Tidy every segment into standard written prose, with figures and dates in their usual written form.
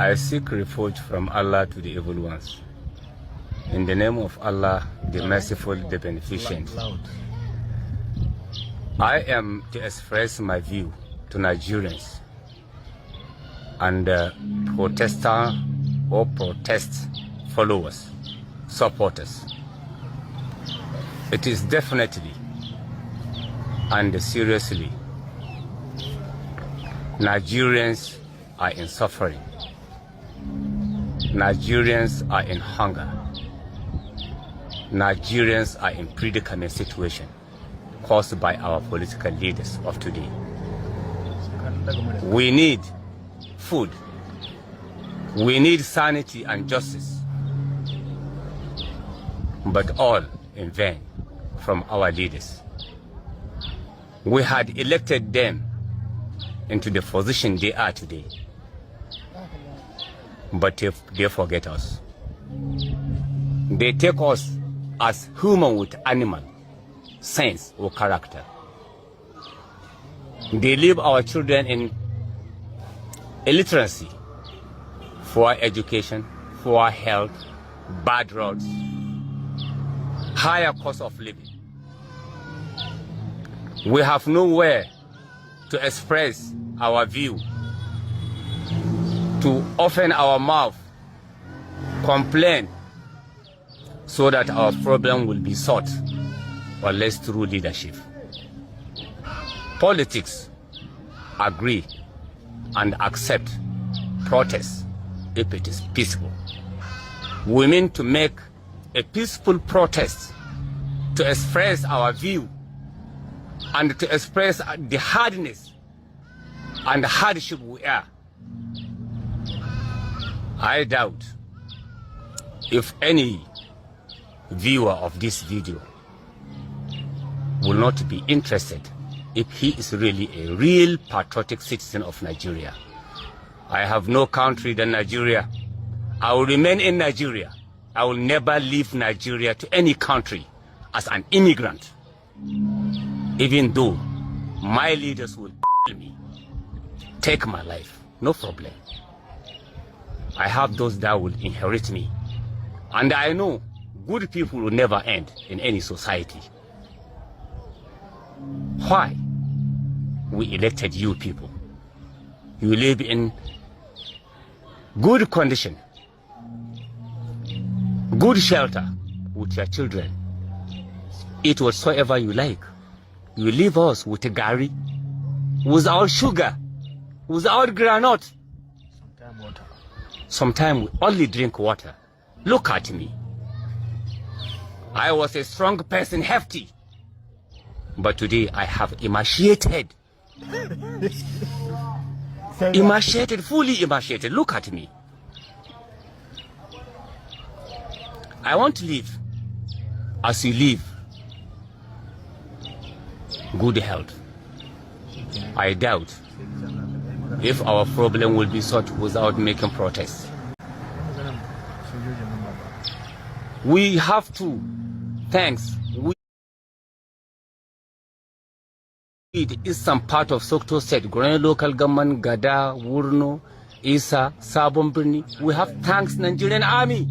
I seek refuge from Allah to the evil ones. In the name of Allah, the merciful, the beneficent. I am to express my view to Nigerians and protester or protest followers, supporters. It is definitely and seriously Nigerians are in suffering. Nigerians are in hunger. Nigerians are in predicament situation caused by our political leaders of today. We need food. We need sanity and justice. But all in vain from our leaders. We had elected them into the position they are today. But they forget us. They take us as human with animal sense or character. They leave our children in illiteracy, for education, for health, bad roads, higher cost of living. We have nowhere to express our view, to open our mouth, complain, so that our problem will be solved, unless through leadership. Politics agree and accept protest if it is peaceful. We mean to make a peaceful protest to express our view and to express the hardness and the hardship we are. I doubt if any viewer of this video will not be interested if he is really a real patriotic citizen of Nigeria. I have no country than Nigeria. I will remain in Nigeria. I will never leave Nigeria to any country as an immigrant, even though my leaders will kill me, take my life, no problem. I have those that will inherit me. And I know good people will never end in any society. Why? We elected you people. You live in good condition, good shelter with your children. Eat whatsoever you like. You leave us with a gari, without sugar, without granite. Sometimes we only drink water. Look at me. I was a strong person, hefty. But today I have emaciated. Emaciated, fully emaciated. Look at me. I want to live as you live. Good health. I doubt if our problem will be solved without making protests. We have to, thanks. It is some part of Sokoto State, Grand Local Government, Gada, Wurno, Isa, Sabon Birni. We have thanks Nigerian Army.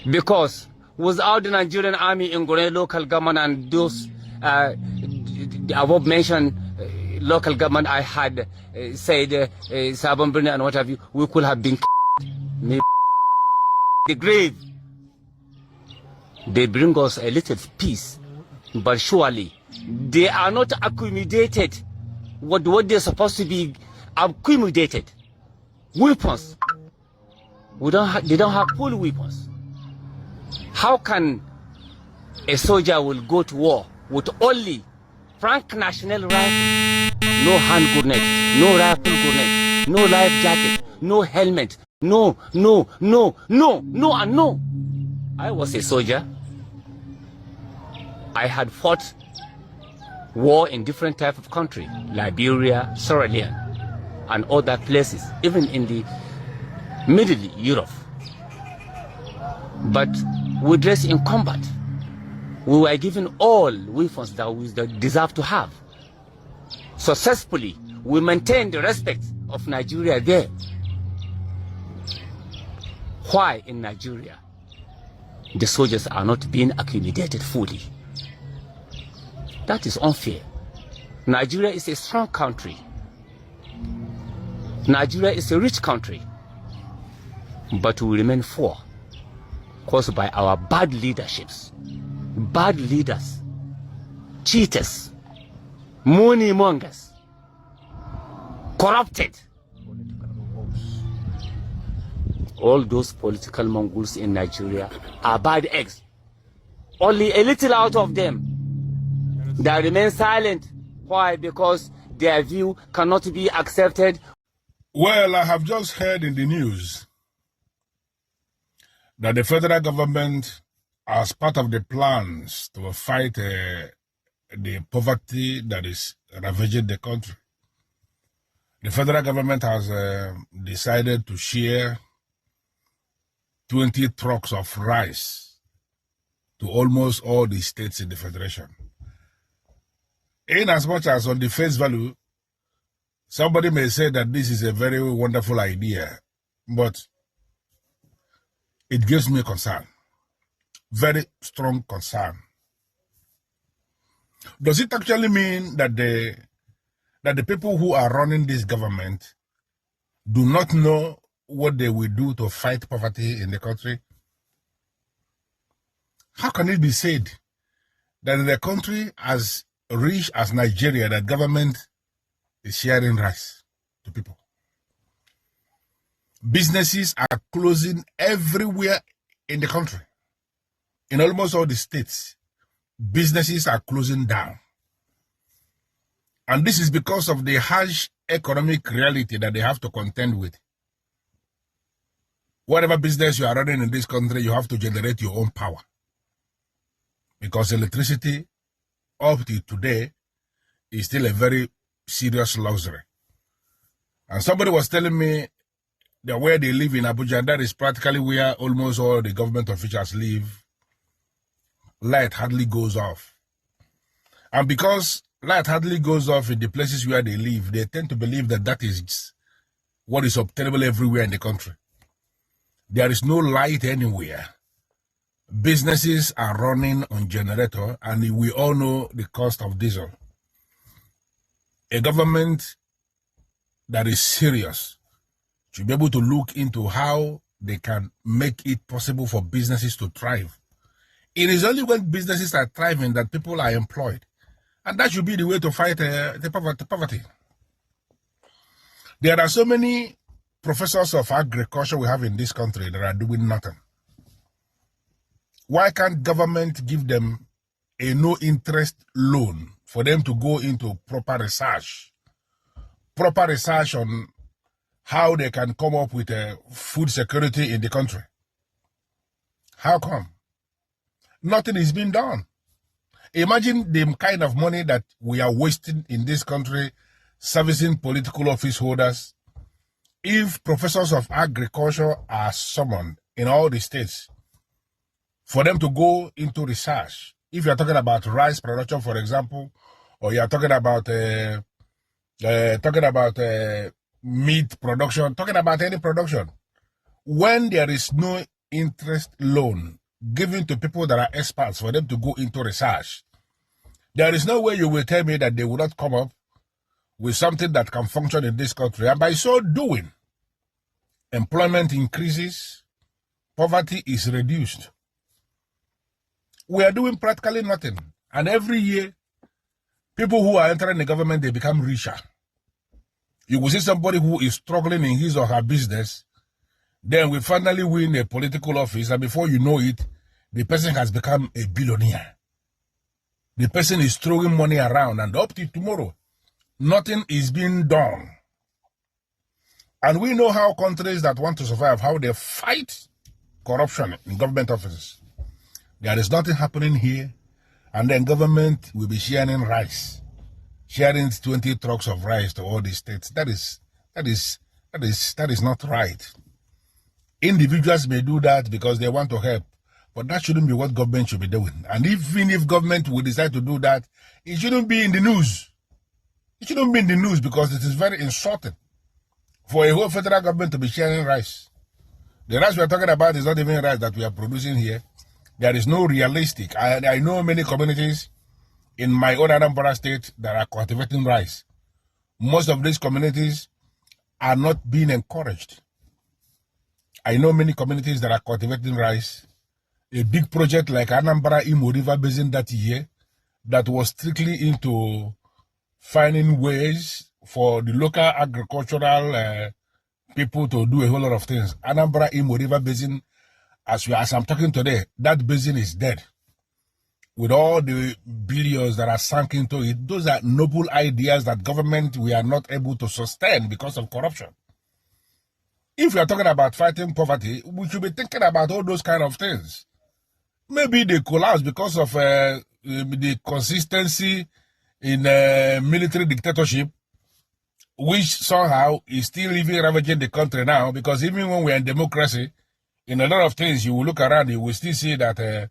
Because without the Nigerian Army in Grand Local Government and those the above mentioned local government I had said Sabon Birni and what have you, we could have been the grave. They bring us a little peace. But surely they are not accommodated what they're supposed to be accommodated. Weapons. They don't have full weapons. How can a soldier will go to war with only Frank National rifle, no hand grenade, no rifle grenade, no life jacket, no helmet, no. I was a soldier. I had fought war in different types of countries, Liberia, Sierra Leone, and other places, even in the Middle Europe. But we dressed in combat. We were given all weapons that we deserve to have. Successfully, we maintained the respect of Nigeria there. Why in Nigeria the soldiers are not being accommodated fully? That is unfair. Nigeria is a strong country. Nigeria is a rich country. But we remain poor caused by our bad leaderships, bad leaders, cheaters, money mongers, corrupted. All those political mongols in Nigeria are bad eggs. Only a little out of them that remain silent. Why? Because their view cannot be accepted. Well, I have just heard in the news that the federal government, as part of the plans to fight the poverty that is ravaging the country, the federal government has decided to share 20 trucks of rice to almost all the states in the federation. In as much as on the face value, somebody may say that this is a very wonderful idea, but it gives me concern, very strong concern. Does it actually mean that the people who are running this government do not know what they will do to fight poverty in the country? How can it be said that in a country as rich as Nigeria, that government is sharing rice to people? Businesses are closing everywhere in the country. In almost all the states, businesses are closing down. And this is because of the harsh economic reality that they have to contend with. Whatever business you are running in this country, you have to generate your own power. Because electricity, up to today, is still a very serious luxury. And somebody was telling me that where they live in Abuja, that is practically where almost all the government officials live, light hardly goes off. And because light hardly goes off in the places where they live, they tend to believe that that is what is obtainable everywhere in the country. There is no light anywhere. Businesses are running on generator, and we all know the cost of diesel. A government that is serious should be able to look into how they can make it possible for businesses to thrive. It is only when businesses are thriving that people are employed. And that should be the way to fight the poverty. There are so many professors of agriculture we have in this country that are doing nothing. Why can't government give them a no-interest loan for them to go into proper research on how they can come up with food security in the country? How come? Nothing is being done. Imagine the kind of money that we are wasting in this country servicing political office holders if professors of agriculture are summoned in all the states for them to go into research. If you're talking about rice production, for example, or you're talking about meat production, talking about any production, when there is no interest loan given to people that are experts for them to go into research, there is no way you will tell me that they will not come up with something that can function in this country. And by so doing, employment increases, poverty is reduced. We are doing practically nothing. And every year, people who are entering the government, they become richer. You will see somebody who is struggling in his or her business, then we finally win a political office, and before you know it, the person has become a billionaire. The person is throwing money around, and up to tomorrow, nothing is being done. And we know how countries that want to survive, how they fight corruption in government offices. There is nothing happening here, and then government will be sharing rice, sharing 20 trucks of rice to all the states. That is not right. Individuals may do that because they want to help, but that shouldn't be what government should be doing. And even if government will decide to do that, it shouldn't be in the news. It shouldn't be in the news because it is very insulting for a whole federal government to be sharing rice. The rice we are talking about is not even rice that we are producing here. There is no realistic. I know many communities in my own Anambra state that are cultivating rice. Most of these communities are not being encouraged. I know many communities that are cultivating rice. A big project like Anambra Imo River Basin that year that was strictly into finding ways for the local agricultural people to do a whole lot of things. Anambra Imo River Basin, as I'm talking today, that basin is dead. With all the billions that are sunk into it, those are noble ideas that government we are not able to sustain because of corruption. If we are talking about fighting poverty, we should be thinking about all those kind of things. Maybe they collapse because of the consistency in military dictatorship, which somehow is still even ravaging the country now, because even when we are in democracy, in a lot of things, you will look around, you will still see that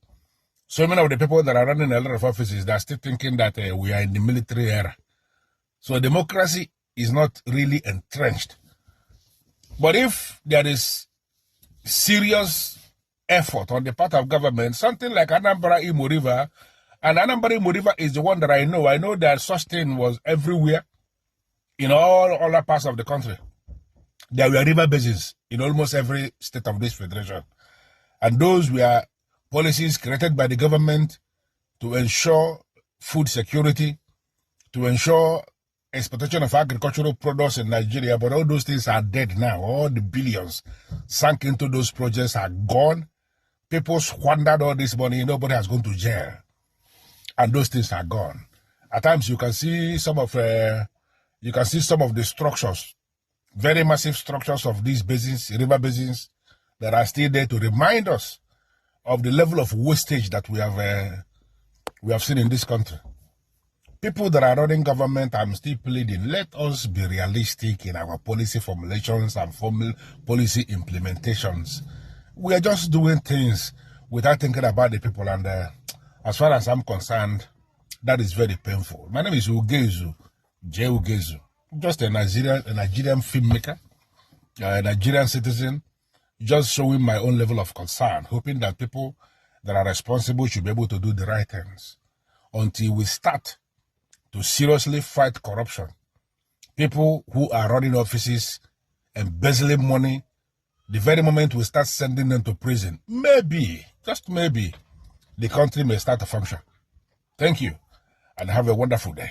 so many of the people that are running a lot of offices, they are still thinking that we are in the military era. So democracy is not really entrenched. But if there is serious effort on the part of government, something like Anambra Imo River, and Anambra Imo River is the one that I know. I know that such thing was everywhere in all other parts of the country. There were river basins in almost every state of this federation. And those were policies created by the government to ensure food security, to ensure exportation of agricultural products in Nigeria. But all those things are dead now. All the billions sunk into those projects are gone. People squandered all this money. Nobody has gone to jail. And those things are gone. At times you can see some of the structures, very massive structures of these basins, river basins, that are still there to remind us of the level of wastage that we have seen in this country. People that are running government, I'm still pleading, let us be realistic in our policy formulations and policy implementations. We are just doing things without thinking about the people, and as far as I'm concerned, that is very painful. My name is Ugezu, J. Ugezu, just a Nigerian filmmaker, a Nigerian citizen, just showing my own level of concern, hoping that people that are responsible should be able to do the right things. Until we start to seriously fight corruption, people who are running offices, embezzling money, the very moment we start sending them to prison, maybe, just maybe, the country may start to function. Thank you, and have a wonderful day.